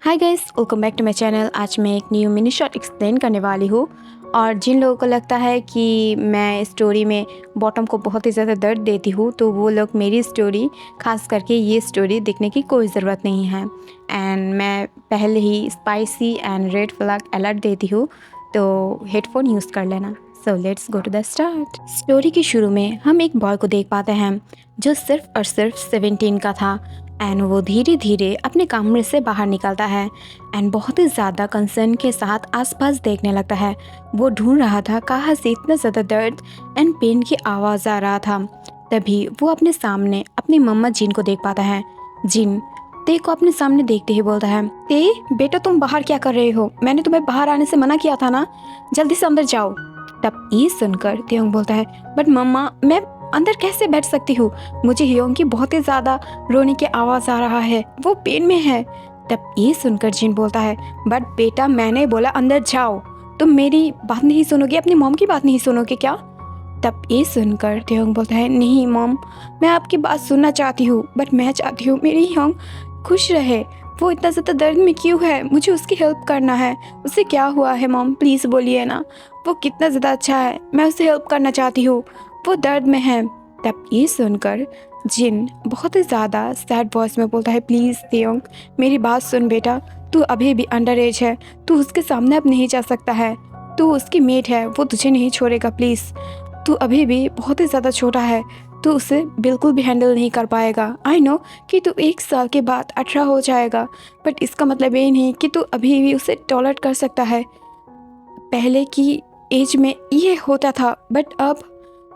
Hi guys, welcome back to my channel. आज मैं एक न्यू मिनी शॉर्ट एक्सप्लेन करने वाली हूँ। और जिन लोगों को लगता है कि मैं स्टोरी में बॉटम को बहुत ही ज़्यादा दर्द देती हूँ, तो वो लोग मेरी स्टोरी, खास करके ये स्टोरी देखने की कोई ज़रूरत नहीं है। एंड मैं पहले ही spicy and red flag alert देती हूँ, तो हेडफोन यूज़ कर लेना। So let's go to the start. Story के शुरू में हम एक बॉय को देख पाते हैं जो सिर्फ और सिर्फ 17 का था। एंड वो धीरे धीरे अपने कमरे से बाहर निकलता है एंड बहुत ही ज़्यादा कंसर्न के साथ आसपास देखने लगता है। वो ढूंढ रहा था कहाँ से इतना ज़्यादा दर्द एंड पेन की आवाज़ आ रहा था। तभी वो अपने सामने अपनी मम्मा जिन को देख पाता है। जिन ते को अपने सामने देखते ही बोलता है, ते बेटा तुम बाहर क्या कर रहे हो? मैंने तुम्हें बाहर आने से मना किया था ना, जल्दी से अंदर जाओ। तब ये सुनकर तेयोंग बोलता है, बट मम्मा मैं अंदर कैसे बैठ सकती हूँ? मुझे हियोंग की बहुत ही ज़्यादा रोने की आवाज़ आ रहा है, वो पेन में है। तब ये सुनकर जिन बोलता है, बट बेटा मैंने बोला अंदर जाओ, तुम मेरी बात नहीं सुनोगे, अपनी मॉम की बात नहीं सुनोगे क्या? तब ये सुनकर तेयोंग बोलता है, नहीं मॉम, मैं आपकी बात सुनना चाहती हूँ, बट मैं चाहती हूँ मेरी हियोंग खुश रहे। वो इतना ज़्यादा दर्द में क्यों है? मुझे उसकी हेल्प करना है। उसे क्या हुआ है मॉम? प्लीज़ बोलिए ना, वो कितना ज़्यादा अच्छा है, मैं उसे हेल्प करना चाहती हूँ, वो दर्द में है। तब ये सुनकर जिन बहुत ही ज़्यादा सैड वॉइस में बोलता है, प्लीज़ तेयोंग मेरी बात सुन बेटा, तू अभी भी अंडर एज है, तू उसके सामने अब नहीं जा सकता है, तू उसकी मेट है, वो तुझे नहीं छोड़ेगा, प्लीज़ तू अभी भी बहुत ही ज़्यादा छोटा है, तू उसे बिल्कुल भी हैंडल नहीं कर पाएगा। आई नो कि तू 1 साल के बाद 18 हो जाएगा, बट इसका मतलब ये नहीं कि तू अभी भी उसे टॉलरेट कर सकता है। पहले की एज में ये होता था, बट अब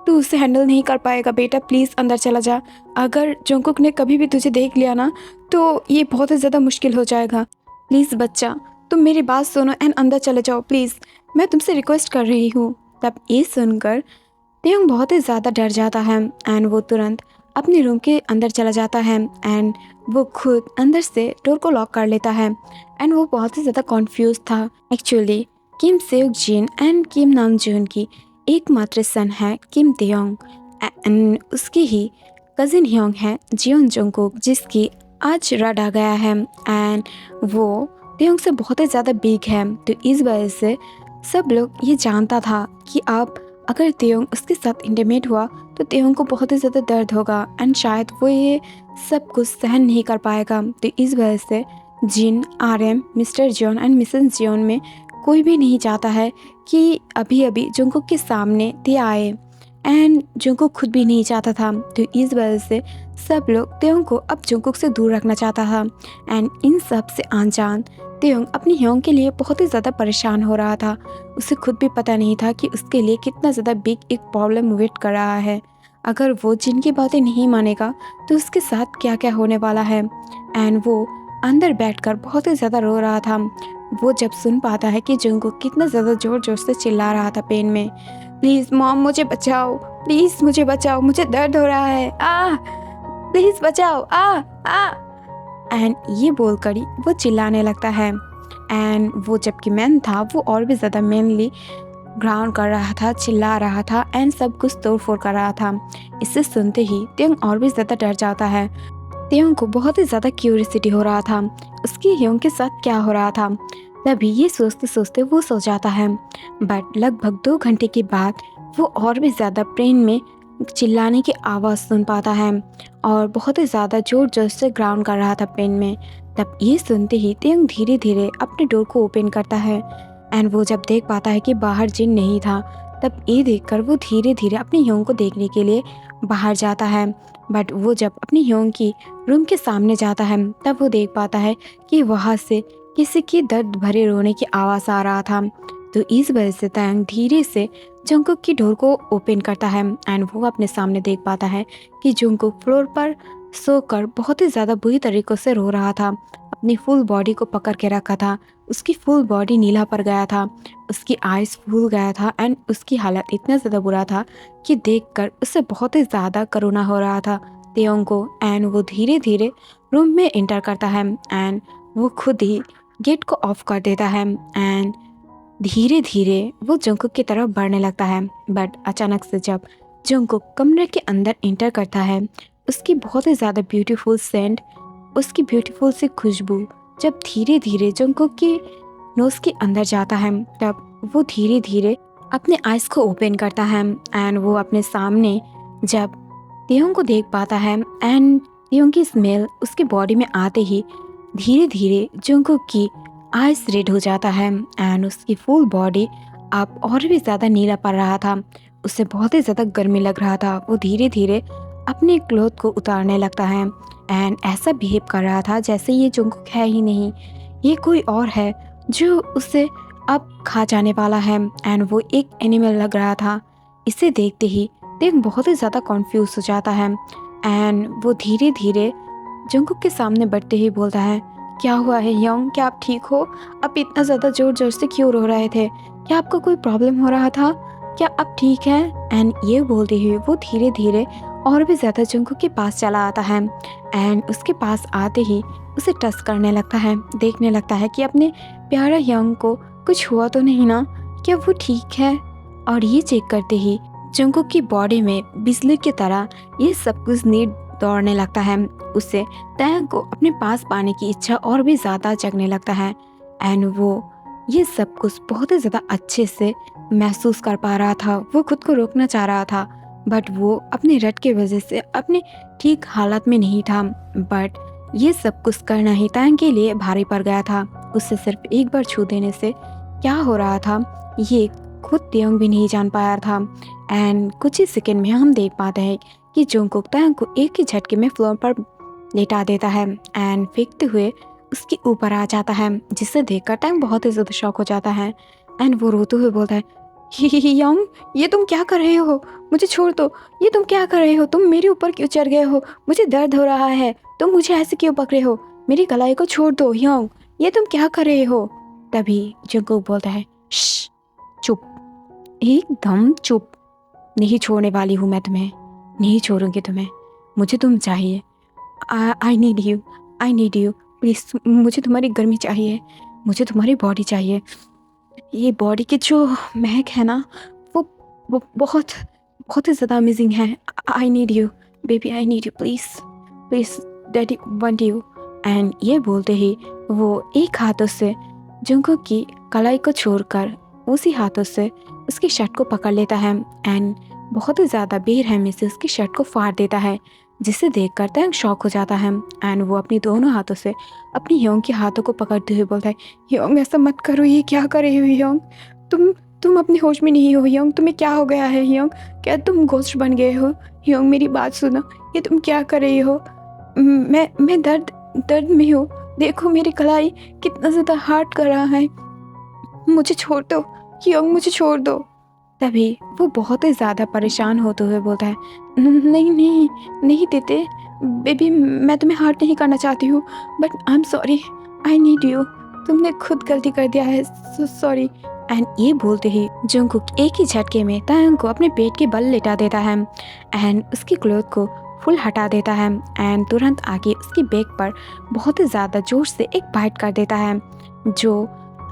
तू उसे हैंडल नहीं कर पाएगा बेटा, प्लीज़ अंदर चला जा। अगर जंगकुक ने कभी भी तुझे देख लिया ना, तो ये बहुत ही ज़्यादा मुश्किल हो जाएगा। प्लीज़ बच्चा, तुम मेरी बात सुनो एंड अंदर चले जाओ प्लीज़, मैं तुमसे रिक्वेस्ट कर रही हूँ। तब ये सुनकर तेयोंग बहुत ही ज़्यादा डर जाता है एंड वो तुरंत अपने रूम के अंदर चला जाता है एंड वो खुद अंदर से डोर को लॉक कर लेता है। एंड वो बहुत ही ज़्यादा कॉन्फ्यूज था। Actually Kim सेok Jin and Kim Namjoon की एकमात्र सन है किम तेयोंग, एंड उसकी ही कजिन हियोंग है जियोन जंगकुक, जिसकी आज रड आ गया है एंड वो तेयोंग से बहुत ही ज़्यादा बिग है। तो इस वजह से सब लोग ये जानता था कि अब अगर तेयोंग उसके साथ इंटीमेट हुआ तो तेयोंग को बहुत ही ज़्यादा दर्द होगा एंड शायद वो ये सब कुछ सहन नहीं कर पाएगा। तो इस वजह से Jin, RM, Mr Jeon and Mrs Jeon में कोई भी नहीं चाहता है कि अभी अभी जंगकुक के सामने ते आए, एंड जंगकुक खुद भी नहीं चाहता था। तो इस वजह से सब लोग तेयोंग को अब जंगकुक से दूर रखना चाहता था। एंड इन सब से अनजान तेयोंग अपनी हियोंग के लिए बहुत ही ज़्यादा परेशान हो रहा था। उसे खुद भी पता नहीं था कि उसके लिए कितना ज़्यादा बिग एक प्रॉब्लम वेट कर रहा है। अगर वो जिनकी बातें नहीं मानेगा तो उसके साथ क्या क्या होने वाला है। एंड वो अंदर बैठकर बहुत ही ज़्यादा रो रहा था। वो जब सुन पाता है कि जंगकुक कितना ज़्यादा ज़ोर ज़ोर से चिल्ला रहा था पेन में, प्लीज़ मॉम मुझे बचाओ, प्लीज़ मुझे बचाओ, मुझे दर्द हो रहा है, प्लीज़ बचाओ, एंड ये बोलकर ही वो चिल्लाने लगता है। एंड वो जबकि मैन था, वो और भी ज़्यादा मेनली ग्राउंड कर रहा था, चिल्ला रहा था एंड सब कुछ तोड़ फोड़ कर रहा था। इसे सुनते ही तेयोंग और भी ज़्यादा डर जाता है। तेयोंग को बहुत ही ज़्यादा क्यूरियोसिटी हो रहा था उसकी हियोंग के साथ क्या हो रहा था। तभी ये सोचते सोचते वो सो जाता है। बट लगभग 2 घंटे के बाद वो और भी ज़्यादा पेन में चिल्लाने की आवाज़ सुन पाता है और बहुत ही ज़्यादा जोर जोर से ग्राउंड कर रहा था पेन में। तब ये सुनते ही तेयोंग धीरे धीरे अपने डोर को ओपन करता है एंड वो जब देख पाता है कि बाहर जिन नहीं था, तब ये देखकर वो धीरे धीरे अपनी हियोंग को देखने के लिए बाहर जाता है। बट वो जब अपनी हियोंग की रूम के सामने जाता है, तब वो देख पाता है कि वहाँ से किसी की दर्द भरे रोने की आवाज़ आ रहा था। तो इस वजह से तेयोंग धीरे से जंगकुक की डोर को ओपन करता है एंड वो अपने सामने देख पाता है कि जंगकुक फ्लोर पर सोकर बहुत ही ज़्यादा बुरी तरीक़ों से रो रहा था। अपनी फुल बॉडी को पकड़ के रखा था, उसकी फुल बॉडी नीला पड़ गया था, उसकी आइज़ फूल गया था एंड उसकी हालत इतना ज़्यादा बुरा था कि देखकर उसे बहुत ही ज़्यादा करुणा हो रहा था तेयोंग को। एंड वो धीरे धीरे रूम में एंटर करता है एंड वो खुद ही गेट को ऑफ कर देता है एंड धीरे धीरे वो जंगकुक की तरफ बढ़ने लगता है। बट अचानक से जब जंगकुक कमरे के अंदर एंटर करता है, उसकी बहुत ही ज़्यादा ब्यूटीफुल सेंट, उसकी ब्यूटीफुल सी खुशबू जब धीरे धीरे जंगकुक की नोज़ के अंदर जाता है, तब वो धीरे धीरे अपने आइज़ को ओपन करता है एंड वो अपने सामने जब तेयोंग को देख पाता है एंड तेयोंग की स्मेल उसकी बॉडी में आते ही धीरे धीरे जंगकुक की आइज़ रेड हो जाता है एंड उसकी फुल बॉडी अब और भी ज़्यादा नीला पड़ रहा था। उसे बहुत ही ज़्यादा गर्मी लग रहा था। वो धीरे धीरे अपने क्लोथ को उतारने लगता है एंड ऐसा बिहेव कर रहा था जैसे ये जंगकुक है ही नहीं, ये कोई और है जो उसे अब खा जाने वाला है एंड वो एक एनिमल लग रहा था। इसे देखते ही तेंग बहुत ही ज़्यादा कॉन्फ्यूज हो जाता है एंड वो धीरे धीरे जंगकुक के सामने बढ़ते ही बोलता है, क्या हुआ है योंग, क्या आप ठीक हो? आप इतना ज़्यादा ज़ोर ज़ोर से क्यों रो रहे थे? क्या आपको कोई प्रॉब्लम हो रहा था? क्या आप ठीक हैं? एंड ये बोलते हुए वो धीरे धीरे और भी ज़्यादा जंगकुक के पास चला आता है एंड उसके पास आते ही उसे टच करने लगता है, देखने लगता है कि अपने प्यारा योंग को कुछ हुआ तो नहीं ना, क्या वो ठीक है? और ये चेक करते ही जंगकुक की बॉडी में बिजली की तरह ये सब कुछ नीड दौड़ने लगता है। उससे तैंग को अपने पास पाने की इच्छा और भी ज़्यादा जगने लगता है एंड वो ये सब कुछ बहुत ही ज़्यादा अच्छे से महसूस कर पा रहा था। वो खुद को रोकना चाह रहा था बट वो अपने रट की वजह से अपने ठीक हालत में नहीं था। बट ये सब कुछ करना ही तैंग के लिए भारी पड़ गया था। उससे सिर्फ एक बार छू देने से क्या हो रहा था ये खुद तेयोंग भी नहीं जान पाया था एंड कुछ ही सेकंड में हम देख पाते हैं कि जंगकुक तैंग को एक ही झटके में फ्लोर पर लेटा देता है एंड फेंकते हुए उसके ऊपर आ जाता है, जिसे देखकर तैंग बहुत ही ज़्यादा शॉक हो जाता है एंड वो रोते हुए बोलता है, योंग ये तुम क्या कर रहे हो? मुझे छोड़ दो, ये तुम क्या कर रहे हो? तुम मेरे ऊपर क्यों चढ़ गए हो? मुझे दर्द हो रहा है, तुम मुझे ऐसे क्यों पकड़े हो? मेरी कलाई को छोड़ दो योंग, ये तुम क्या कर रहे हो? तभी जंगकुक बोलता है, श्श, चुप, एकदम चुप, नहीं छोड़ने वाली हूँ मैं तुम्हें, नहीं छोड़ूंगी तुम्हें, मुझे तुम चाहिए, I need you, I need you, please मुझे तुम्हारी गर्मी चाहिए, मुझे तुम्हारी बॉडी चाहिए। ये बॉडी की जो महक है ना वो बहुत बहुत ही ज़्यादा अमेजिंग है। I need you baby, I need you, please please, daddy want you. And ये बोलते ही वो एक हाथों से जंगकुक की कलाई को छोड़कर उसी हाथों से उसकी शर्ट को पकड़ लेता है एंड बहुत ही ज़्यादा बेरहमी से उसकी शर्ट को फाड़ देता है, जिसे देखकर तैंग शॉक हो जाता है एंड वो अपनी दोनों हाथों से अपनी योंग के हाथों को पकड़ते हुए बोलता है, योंग ऐसा मत करो, ये क्या कर रहे हो योंग? तुम अपने होश में नहीं हो योंग, तुम्हें क्या हो गया है योंग? क्या तुम घोस्ट बन गए हो? योंग मेरी बात सुनो, ये तुम क्या कर रही हो? मैं दर्द में हूँ, देखो मेरी कलाई कितना ज़्यादा हार्ट कर रहा है, मुझे छोड़ दो योंग, मुझे छोड़ दो। तभी वो बहुत ही ज़्यादा परेशान होते हुए बोलता है, नहीं नहीं नहीं देते बेबी, मैं तुम्हें हर्ट नहीं करना चाहती हूँ, but I am sorry, I need you, तुमने खुद गलती कर दिया है, सो सॉरी। एंड ये बोलते ही जंगकुक एक ही झटके में तैंग को अपने पेट के बल लेटा देता है एंड उसकी क्लोथ को फुल हटा देता है एंड तुरंत आगे उसकी बैक पर बहुत ही ज़्यादा जोर से एक बाइट कर देता है, जो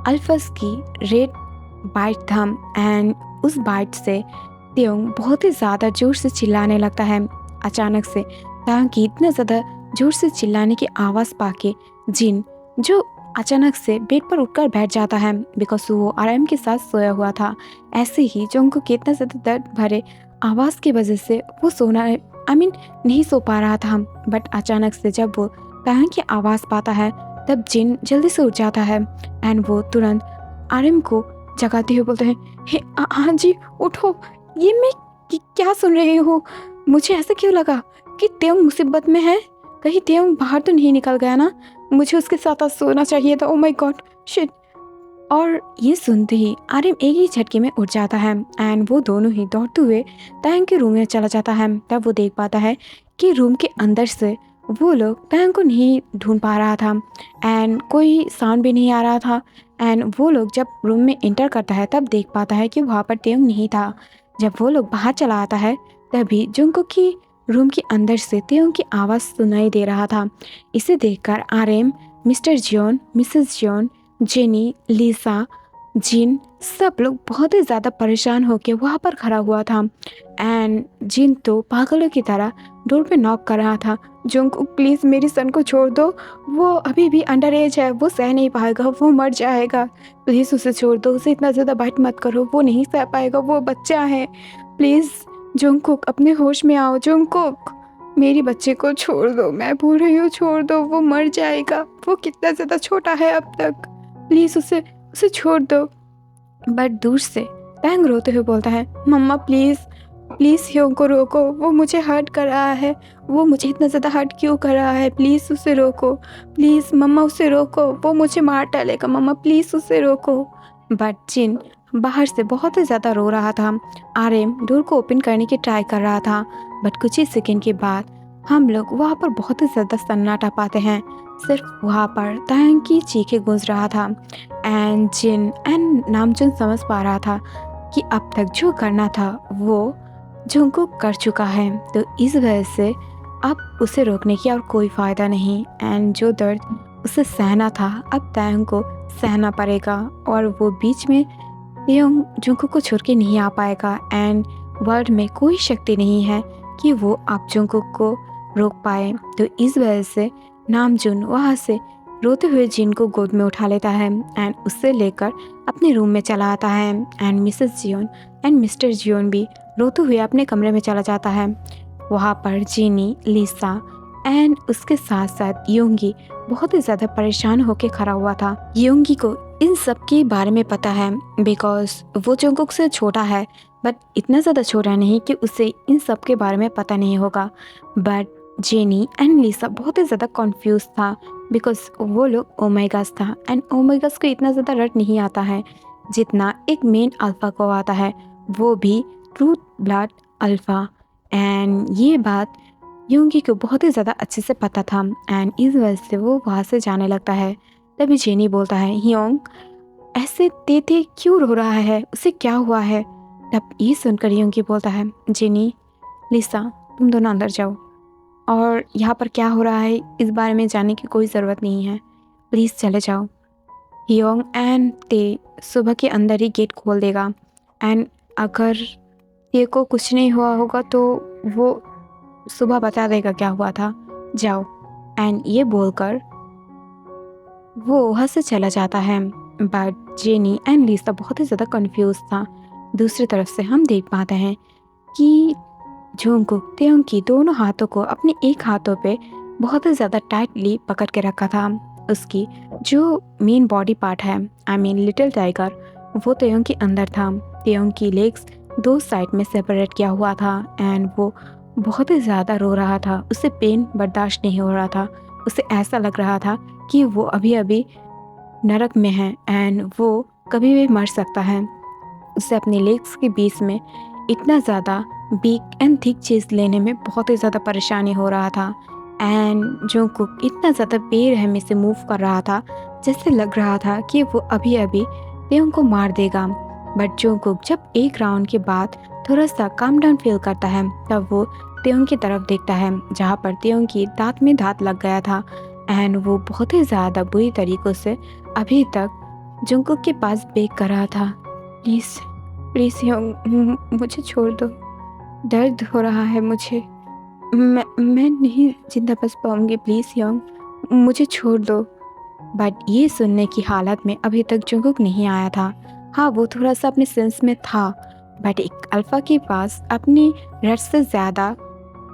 अल्फस की रेड बाइट था एंड उस बाइट से तेयोंग बहुत ही ज़्यादा जोर से चिल्लाने लगता है। अचानक से तैंग की इतना ज़्यादा जोर से चिल्लाने की आवाज़ पाके जिन जो अचानक से बेड पर उठकर बैठ जाता है, बिकॉज वो आराम के साथ सोया हुआ था। ऐसे ही जंगकुक को इतना ज़्यादा दर्द भरे आवाज़ की वजह से वो सोना नहीं सो पा रहा था, बट अचानक से जब वो तैंग की आवाज़ पाता है तब जिन जल्दी से उठ जाता है एंड वो तुरंत आरएम को जगाते हुए बोलते हैं, हे हाँ जी उठो, ये मैं क्या सुन रही हूँ? मुझे ऐसा क्यों लगा कि तेयोंग मुसीबत में है, कहीं तेयोंग बाहर तो नहीं निकल गया ना, मुझे उसके साथ सोना चाहिए था, ओ माय गॉड शिट। और ये सुनते ही आरएम एक ही झटके में उठ जाता है एंड वो दोनों ही दौड़ते हुए तैंग के रूम में चला जाता है। तब वो देख पाता है कि रूम के अंदर से वो लोग तैंग को नहीं ढूंढ पा रहा था एंड कोई साउंड भी नहीं आ रहा था एंड वो लोग जब रूम में एंटर करता है तब देख पाता है कि वहाँ पर तेयोंग नहीं था। जब वो लोग बाहर चला आता है तभी जंगकुक की रूम के अंदर से तेयोंग की आवाज़ सुनाई दे रहा था। इसे देखकर RM, Mr Jeon, Mrs Jeon, Jennie, Lisa, Jin, सब लोग बहुत ही ज़्यादा परेशान होकर वहाँ पर खड़ा हुआ था एंड जिन तो पागलों की तरह डोर पे नॉक कर रहा था। जंगकुक प्लीज़ मेरी सन को छोड़ दो, वो अभी भी अंडर एज है, वो सह नहीं पाएगा, वो मर जाएगा, प्लीज़ उसे छोड़ दो, उसे इतना ज़्यादा बाइट मत करो, वो नहीं सह पाएगा, वो बच्चा है, प्लीज़ जंगकुक अपने होश में आओ, जंगकुक मेरी बच्चे को छोड़ दो, मैं बोल रही हूँ छोड़ दो, वो मर जाएगा, वो कितना ज़्यादा छोटा है अब तक, प्लीज़ उसे उसे छोड़ दो। बट दूर से टैंग रोते हुए बोलता है, मम्मा प्लीज़ प्लीज़ ह्योंग को रोको, वो मुझे हर्ट कर रहा है, वो मुझे इतना ज़्यादा हर्ट क्यों कर रहा है, प्लीज़ उसे रोको, प्लीज़ मम्मा उसे रोको, वो मुझे मार डालेगा, मम्मा प्लीज़ उसे रोको। बट जिन बाहर से बहुत ही ज़्यादा रो रहा था। आर्यन डोर को ओपन करने की ट्राई कर रहा था, बट कुछ ही सेकंड के बाद हम लोग वहाँ पर बहुत ही ज़्यादा सन्नाटा पाते हैं। सिर्फ वहाँ पर तायंग की चीखें गूंज रहा था एंड जिन एंड नामजुन समझ पा रहा था कि अब तक जो करना था वो जंगकुक कर चुका है, तो इस वजह से अब उसे रोकने की और कोई फ़ायदा नहीं एंड जो दर्द उसे सहना था अब तायंग को सहना पड़ेगा और वो बीच में तायंग जंगकुक को छोड़ के नहीं आ पाएगा एंड वर्ल्ड में कोई शक्ति नहीं है कि वो अब जंगकुक को रोक पाए। तो इस वजह से नामजुन वहाँ से रोते हुए जिन को गोद में उठा लेता है एंड उससे लेकर अपने रूम में चला आता है and Mrs Jeon and Mr Jeon भी रोते हुए अपने कमरे में चला जाता है। वहाँ पर जीनी, लिसा एंड उसके साथ साथ योंगी बहुत ही ज़्यादा परेशान होकर खड़ा हुआ था। योंगी को इन सब के बारे में पता है बिकॉज वो जंगकुक से छोटा है, बट इतना ज़्यादा छोटा नहीं कि उसे इन सब के बारे में पता नहीं होगा। बट जेनी एंड लिसा बहुत ही ज़्यादा कॉन्फ्यूज था बिकॉज वो लोग ओमेगास था एंड ओमेगास को इतना ज़्यादा रट नहीं आता है जितना एक मेन अल्फ़ा को आता है, वो भी ट्रूथ ब्लड अल्फ़ा। एंड ये बात योंगी को बहुत ही ज़्यादा अच्छे से पता था एंड इस वजह से वो वहाँ से जाने लगता है। तभी जेनी बोलता है, योंग ऐसे तेते क्यों रो रहा है, उसे क्या हुआ है। तब ये सुनकर योंगी बोलता है, जेनी, लिसा तुम दोनों अंदर जाओ और यहाँ पर क्या हो रहा है इस बारे में जानने की कोई ज़रूरत नहीं है, प्लीज़ चले जाओ। योंग एंड ते सुबह के अंदर ही गेट खोल देगा एंड अगर ते को कुछ नहीं हुआ होगा तो वो सुबह बता देगा क्या हुआ था, जाओ। एंड ये बोलकर वो वहाँ से चला जाता है। बट जेनी एंड लिसा बहुत ही ज़्यादा कंफ्यूज था। दूसरी तरफ से हम देख पाते हैं कि जंगकुक तायंग की दोनों हाथों को अपने एक हाथों पे बहुत ही ज़्यादा टाइटली पकड़ के रखा था। उसकी जो मेन बॉडी पार्ट है, आई मीन लिटिल टाइगर, वो तायंग के अंदर था। तायंग की लेग्स दो साइड में सेपरेट किया हुआ था एंड वो बहुत ही ज़्यादा रो रहा था। उसे पेन बर्दाश्त नहीं हो रहा था। उसे ऐसा लग रहा था कि वो अभी अभी नरक में है एंड वो कभी भी मर सकता है। उसे अपने लेग्स के बीच में इतना ज़्यादा बिग एंड थिक चीज़ लेने में बहुत ही ज़्यादा परेशानी हो रहा था एंड जंगकुक इतना ज़्यादा बेरहमी से मूव कर रहा था जैसे लग रहा था कि वो अभी अभी तायंग को मार देगा। बट जंगकुक जब एक राउंड के बाद थोड़ा सा काम डाउन फील करता है तब वो तायंग की तरफ देखता है जहाँ पर तायंग की दांत में दांत लग गया था एंड वो बहुत ही ज़्यादा बुरी तरीक़ों से अभी तक जंगकुक के पास बेग कर रहा था, प्लीज़ प्लीज़ योंग मुझे छोड़ दो, दर्द हो रहा है मुझे, मैं नहीं जिंदा बच पाऊंगी, प्लीज़ योंग मुझे छोड़ दो। बट ये सुनने की हालत में अभी तक जंगकुक नहीं आया था। हाँ, वो थोड़ा सा अपने सेंस में था बट एक अल्फ़ा के पास अपनी रट से ज़्यादा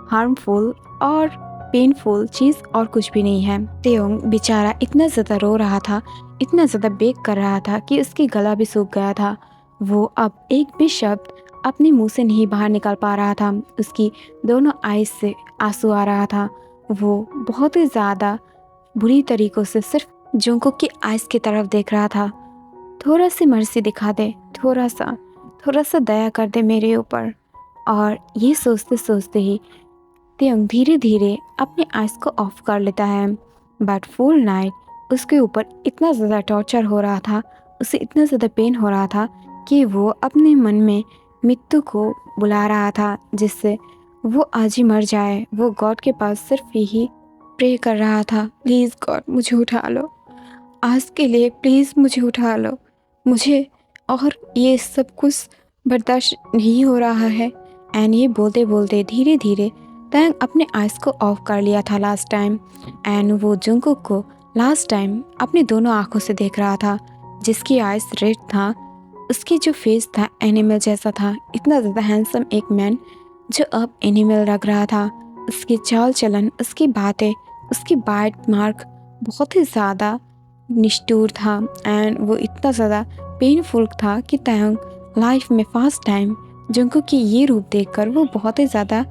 हार्मफुल और पेनफुल चीज़ और कुछ भी नहीं है। तायंग बेचारा इतना ज़्यादा रो रहा था, इतना ज़्यादा बेग कर रहा था कि उसकी गला भी सूख गया था। वो अब एक भी शब्द अपने मुंह से नहीं बाहर निकाल पा रहा था। उसकी दोनों आइज़ से आंसू आ रहा था। वो बहुत ही ज़्यादा बुरी तरीक़ों से सिर्फ जंगकुक की आइज़ की तरफ देख रहा था। थोड़ा सी मर्सी दिखा दे, थोड़ा सा दया कर दे मेरे ऊपर। और ये सोचते सोचते ही तायंग धीरे धीरे अपने आइज़ को ऑफ कर लेता है। बट फुल नाइट उसके ऊपर इतना ज़्यादा टॉर्चर हो रहा था, उसे इतना ज़्यादा पेन हो रहा था कि वो अपने मन में मृत्यु को बुला रहा था जिससे वो आज ही मर जाए। वो गॉड के पास सिर्फ यही प्रे कर रहा था, प्लीज़ गॉड मुझे उठा लो, आज के लिए प्लीज़ मुझे उठा लो, मुझे और ये सब कुछ बर्दाश्त नहीं हो रहा है। एंड ये बोलते बोलते धीरे धीरे तैंग अपने आइज़ को ऑफ कर लिया था लास्ट टाइम। एंड वो जंगकुक को लास्ट टाइम अपनी दोनों आंखों से देख रहा था, जिसकी आइज़ रेड था, उसकी जो फेस था एनिमल जैसा था, इतना ज़्यादा हैंडसम एक मैन जो अब एनिमल लग रहा था। उसकी चाल चलन, उसकी बातें, उसकी बाइट मार्क बहुत ही ज़्यादा निष्ठुर था। एंड वो इतना ज़्यादा पेनफुल था कि तैंग लाइफ में फर्स्ट टाइम जंगकुक की ये रूप देखकर वो बहुत ही ज़्यादा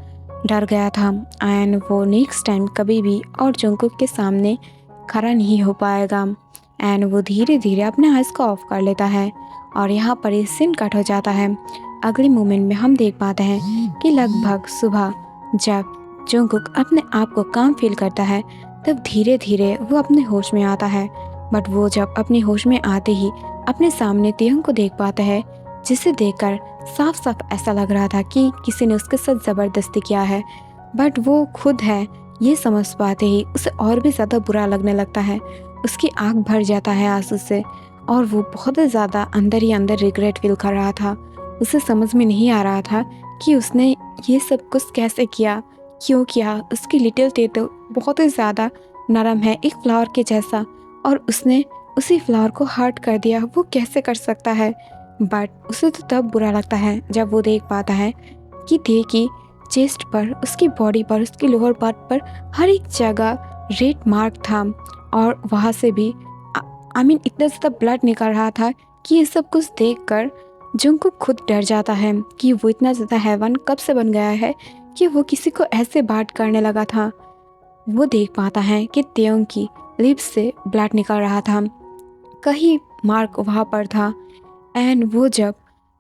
डर गया था। एंड वो नेक्स्ट टाइम कभी भी और जंगकुक के सामने खड़ा नहीं हो पाएगा। एंड वो धीरे धीरे अपने आइज़ को ऑफ कर लेता है और यहाँ पर ये सीन कट हो जाता है। अगले मोमेंट में हम देख पाते हैं कि लगभग सुबह जब जंगकुक अपने आप को काम फील करता है, तब धीरे धीरे वो अपने होश में आता है। बट वो जब अपने होश में आते ही अपने सामने तेयंग को देख पाता है, जिसे देखकर साफ साफ ऐसा लग रहा था कि किसी ने उसके साथ ज़बरदस्ती किया है। बट वो खुद है ये समझ पाते ही उसे और भी ज़्यादा बुरा लगने लगता है। उसकी आँख भर जाता है आंसू से और वो बहुत ही ज़्यादा अंदर ही अंदर रिग्रेट फील कर रहा था। उसे समझ में नहीं आ रहा था कि उसने ये सब कुछ कैसे किया, क्यों किया। उसकी लिटिल टे तो बहुत ही ज़्यादा नरम है, एक फ्लावर के जैसा, और उसने उसी फ्लावर को हर्ट कर दिया। वो कैसे कर सकता है। बट उसे तो तब बुरा लगता है जब वो देख पाता है कि दे की चेस्ट पर, उसकी बॉडी पर, उसकी लोअर पार्ट पर हर एक जगह रेड मार्क था। और वहाँ से भी इतना ज़्यादा ब्लड निकल रहा था कि ये सब कुछ देखकर जंगकुक खुद डर जाता है कि वो इतना ज़्यादा हैवन कब से बन गया है कि वो किसी को ऐसे बात करने लगा था। वो देख पाता है कि तेयंग की लिप्स से ब्लड निकल रहा था, कहीं मार्क वहाँ पर था। एंड वो जब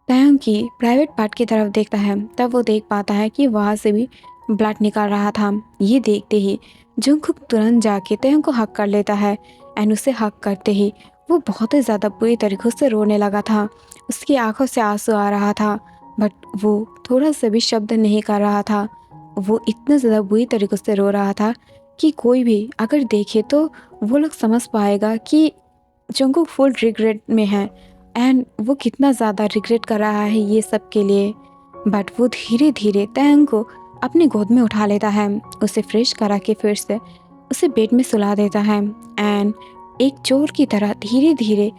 तेयंग की प्राइवेट पार्ट की तरफ देखता है, तब वो देख पाता है कि वहाँ से भी ब्लड निकल रहा था। ये देखते ही जंगकुक तुरंत जाके तेयंग को हक कर लेता है। एंड उसे हक करते ही वो बहुत ही ज़्यादा बुरी तरीक़े से रोने लगा था। उसकी आंखों से आंसू आ रहा था, बट वो थोड़ा सा भी शब्द नहीं कर रहा था। वो इतना ज़्यादा बुरी तरीक़े से रो रहा था कि कोई भी अगर देखे तो वो लोग समझ पाएगा कि जंगकुक फुल रिग्रेट में है एंड वो कितना ज़्यादा रिग्रेट कर रहा है ये सब के लिए। बट वो धीरे धीरे तेयंग को अपनी गोद में उठा लेता है, उसे फ्रेश करा के फिर से उसे बेड में सुला देता है। एंड एक चोर की तरह धीरे धीरे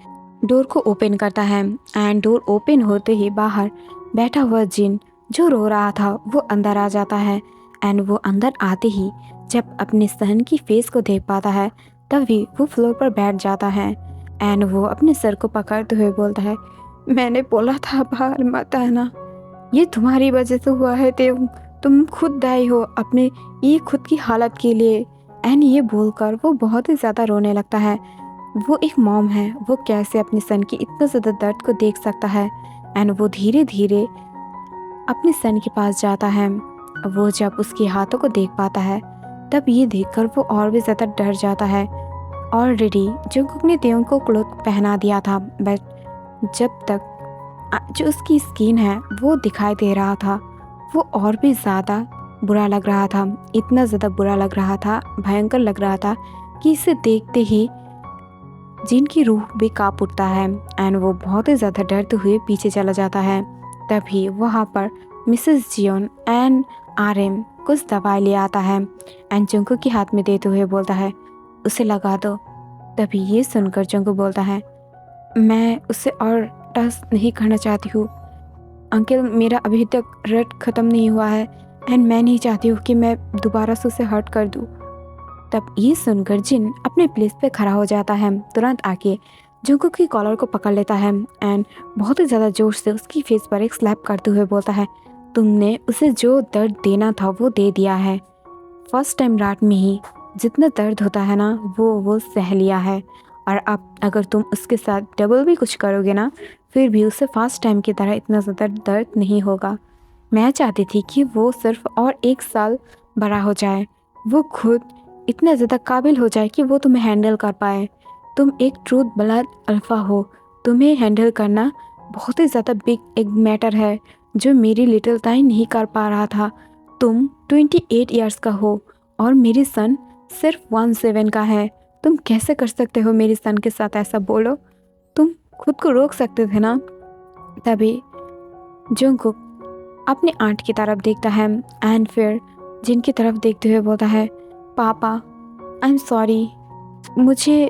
डोर को ओपन करता है। एंड डोर ओपन होते ही बाहर बैठा हुआ जिन जो रो रहा था वो अंदर आ जाता है। एंड वो अंदर आते ही जब अपने सहन की फेस को देख पाता है, तभी वो फ्लोर पर बैठ जाता है। एंड वो अपने सर को पकड़ते हुए बोलता है, मैंने बोला था बाहर मत आना, ये तुम्हारी वजह से हुआ है। तुम खुद दायी हो अपने ये खुद की हालत के लिए। एंड ये बोलकर वो बहुत ही ज़्यादा रोने लगता है। वो एक मॉम है, वो कैसे अपने सन की इतना ज़्यादा दर्द को देख सकता है। एंड वो धीरे धीरे अपने सन के पास जाता है। वो जब उसके हाथों को देख पाता है, तब ये देखकर वो और भी ज़्यादा डर जाता है। ऑलरेडी जंगकुक ने तेयंग को क्लोथ पहना दिया था, बट जब तक जो उसकी स्किन है वो दिखाई दे रहा था, वो और भी ज़्यादा बुरा लग रहा था। इतना ज़्यादा बुरा लग रहा था, भयंकर लग रहा था कि इसे देखते ही जिनकी रूह भी कांप उठता है। एंड वो बहुत ही ज़्यादा डरते हुए पीछे चला जाता है। तभी वहाँ पर मिसेस जियोन एंड आरएम कुछ दवाई ले आता है एंड जंगकुक के हाथ में देते हुए बोलता है, उसे लगा दो। तभी ये सुनकर जंगकुक बोलता है, मैं उसे और टच नहीं करना चाहती हूँ अंकल, मेरा अभी तक रट ख़त्म नहीं हुआ है एंड मैं नहीं चाहती हूँ कि मैं दोबारा से उसे हर्ट कर दूँ। तब ये सुनकर जिन अपने प्लेस पे खड़ा हो जाता है, तुरंत आके जंगकुक की कॉलर को पकड़ लेता है एंड बहुत ही ज़्यादा जोर से उसकी फेस पर एक स्लैप करते हुए बोलता है, तुमने उसे जो दर्द देना था वो दे दिया है। फर्स्ट टाइम रात में ही जितना दर्द होता है ना वो सह लिया है, और अब अगर तुम उसके साथ डबल भी कुछ करोगे ना, फिर भी उसे फर्स्ट टाइम की तरह इतना ज़्यादा दर्द नहीं होगा। मैं चाहती थी कि वो सिर्फ और 1 साल बड़ा हो जाए, वो खुद इतना ज़्यादा काबिल हो जाए कि वो तुम्हें हैंडल कर पाए। तुम एक ट्रूथ ब्लड अल्फ़ा हो, तुम्हें हैंडल करना बहुत ही ज़्यादा बिग एक मैटर है जो मेरी लिटिल ताई नहीं कर पा रहा था। तुम 28 ईयर्स का हो और मेरी सन सिर्फ 17 का है। तुम कैसे कर सकते हो मेरी सन के साथ ऐसा? बोलो, तुम खुद को रोक सकते थे ना। तभी जंगकुक अपने आंट की तरफ देखता है एंड फिर जिन की तरफ देखते हुए बोलता है, पापा आई एम सॉरी, मुझे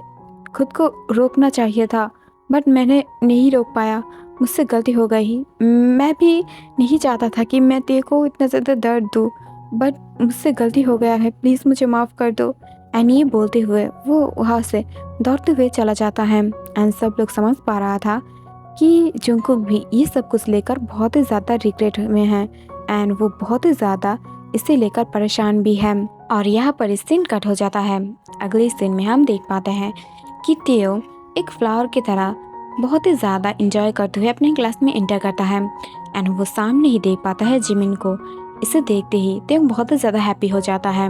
खुद को रोकना चाहिए था बट मैंने नहीं रोक पाया, मुझसे गलती हो गई। मैं भी नहीं चाहता था कि मैं तेरे को इतना ज़्यादा दर्द दूँ, बट मुझसे गलती हो गया है, प्लीज़ मुझे माफ़ कर दो। एंड ये बोलते हुए वो वहाँ से दौड़ते हुए चला जाता है। एंड सब लोग समझ पा रहा था कि जंगकुक भी ये सब कुछ लेकर बहुत ही ज़्यादा रिग्रेट में है एंड वो बहुत ही ज़्यादा इसे लेकर परेशान भी है। और यहाँ पर सीन कट हो जाता है। अगले सीन में हम देख पाते हैं कि तेओ एक फ्लावर की तरह बहुत ही ज़्यादा इंजॉय करते हुए अपने क्लास में एंटर करता है एंड वो सामने ही देख पाता है जिमिन को। इसे देखते ही तेओ बहुत ही ज़्यादा हैप्पी हो जाता है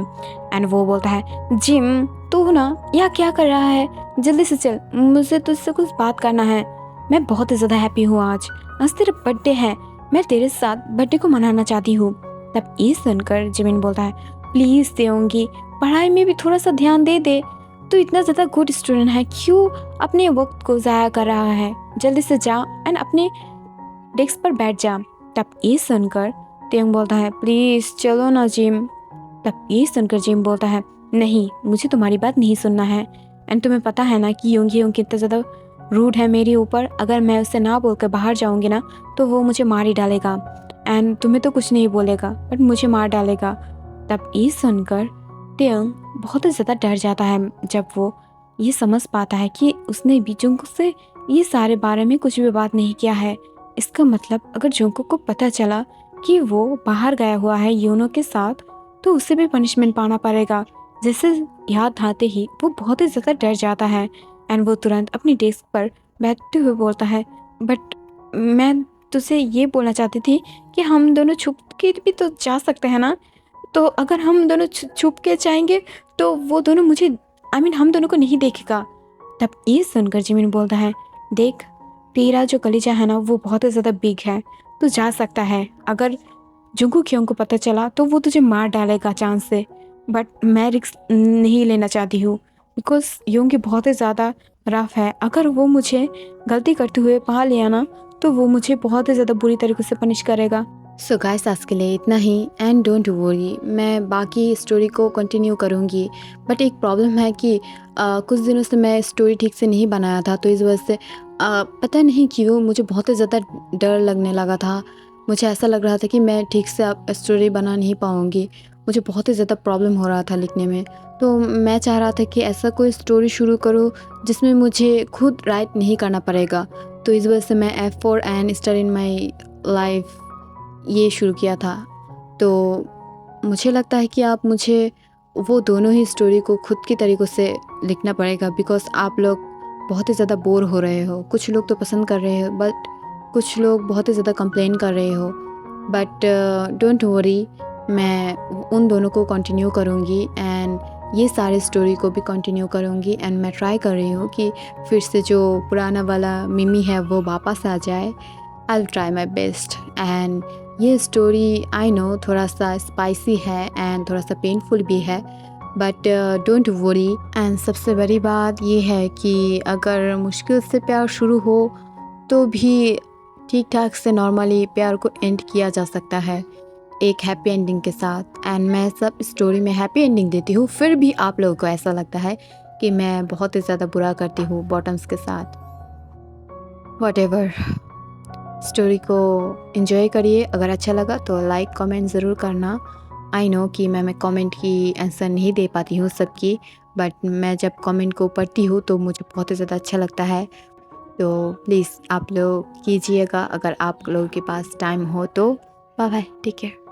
एंड वो बोलता है, जिम तू ना यहाँ क्या कर रहा है, जल्दी से चल, मुझे तुझसे कुछ बात करना है। मैं बहुत ही ज़्यादा हैप्पी हूँ आज तेरा बर्थडे है, मैं तेरे साथ बर्थडे को मनाना चाहती हूँ। तब ये सुनकर जिमिन बोलता है, प्लीज़ देंगी, पढ़ाई में भी थोड़ा सा ध्यान दे दे, तू इतना ज़्यादा गुड स्टूडेंट है, क्यों अपने वक्त को ज़ाया कर रहा है, जल्दी से जा एंड अपने डेस्क पर बैठ जा। तब ये सुनकर तेंग बोलता है, प्लीज़ चलो ना जिम। तब ये सुनकर जिम बोलता है, नहीं मुझे तुम्हारी बात नहीं सुनना है एंड तुम्हें पता है ना कि योंगी कितना ज़्यादा रूड है मेरे ऊपर, अगर मैं उससे ना बोलकर बाहर जाऊंगी ना तो वो मुझे मार ही डालेगा एंड तुम्हें तो कुछ नहीं बोलेगा बट मुझे मार डालेगा। तब ये सुनकर तेंग बहुत ही ज़्यादा डर जाता है जब वो ये समझ पाता है कि उसने भी जंगकुक से ये सारे बारे में कुछ भी बात नहीं किया है। इसका मतलब अगर जंगकुक को पता चला कि वो बाहर गया हुआ है यूनो के साथ तो उसे भी पनिशमेंट पाना पड़ेगा। जैसे याद आते ही वो बहुत ही ज़्यादा डर जाता है एंड वो तुरंत अपनी डेस्क पर बैठते हुए बोलता है, बट मैं तुझसे ये बोलना चाहती थी कि हम दोनों छुप के भी तो जा सकते हैं ना, तो अगर हम दोनों छुप के जाएंगे तो वो दोनों मुझे हम दोनों को नहीं देखेगा। तब ये सुनकर जिमिन बोलता है, देख तेरा जो कलीजा है ना वो बहुत ही ज़्यादा बिग है, तू जा सकता है, अगर जंगकुक को पता चला तो वो तुझे मार डालेगा चांस से, बट मैं रिस्क नहीं लेना चाहती हूँ बिकॉज योंगी बहुत ही ज़्यादा रफ है, अगर वो मुझे गलती करते हुए पा लिया ना तो वो मुझे बहुत ही ज़्यादा बुरी तरीके से पनिश करेगा। सो गाइस आज के लिए इतना ही एंड डोंट वरी, मैं बाकी स्टोरी को कंटिन्यू करूँगी। बट एक प्रॉब्लम है कि कुछ दिनों से मैं स्टोरी ठीक से नहीं बनाया था, तो इस वजह से पता नहीं क्यों मुझे बहुत ही ज़्यादा डर लगने लगा था। मुझे ऐसा लग रहा था कि मैं ठीक से स्टोरी बना नहीं पाऊँगी, मुझे बहुत ही ज़्यादा प्रॉब्लम हो रहा था लिखने में। तो मैं चाह रहा था कि ऐसा कोई स्टोरी शुरू करूँ जिसमें मुझे खुद राइट नहीं करना पड़ेगा। तो इस वजह से मैं F4 and star in my life ये शुरू किया था। तो मुझे लगता है कि आप मुझे वो दोनों ही स्टोरी को खुद के तरीक़ों से लिखना पड़ेगा, बिकॉज़ आप लोग बहुत ही ज़्यादा बोर हो रहे हो। कुछ लोग तो पसंद कर रहे हो बट कुछ लोग बहुत ही ज़्यादा कंप्लेन कर रहे हो। बट डोंट वरी, मैं उन दोनों को कंटिन्यू करूँगी एंड ये सारे स्टोरी को भी कंटिन्यू करूँगी एंड मैं ट्राई कर रही हूँ कि फिर से जो पुराना वाला मिमी है वो वापस आ जाए। I will try my best. And ये स्टोरी आई नो थोड़ा सा स्पाइसी है एंड थोड़ा सा पेनफुल भी है, बट डोंट वरी। एंड सबसे बड़ी बात ये है कि अगर मुश्किल से प्यार शुरू हो तो भी ठीक ठाक से नॉर्मली प्यार को एंड किया जा सकता है एक हैप्पी एंडिंग के साथ। एंड मैं सब स्टोरी में हैप्पी एंडिंग देती हूँ, फिर भी आप लोगों को ऐसा लगता है कि मैं बहुत ही ज़्यादा बुरा करती हूँ बॉटम्स के साथ। व्हाटएवर, स्टोरी को एंजॉय करिए। अगर अच्छा लगा तो लाइक कमेंट ज़रूर करना। आई नो कि मैं कमेंट की आंसर नहीं दे पाती हूँ सबकी, बट मैं जब कमेंट को पढ़ती हूँ तो मुझे बहुत ही ज़्यादा अच्छा लगता है। तो प्लीज़ आप लोग कीजिएगा अगर आप लोगों के पास टाइम हो तो। Bye bye, take care.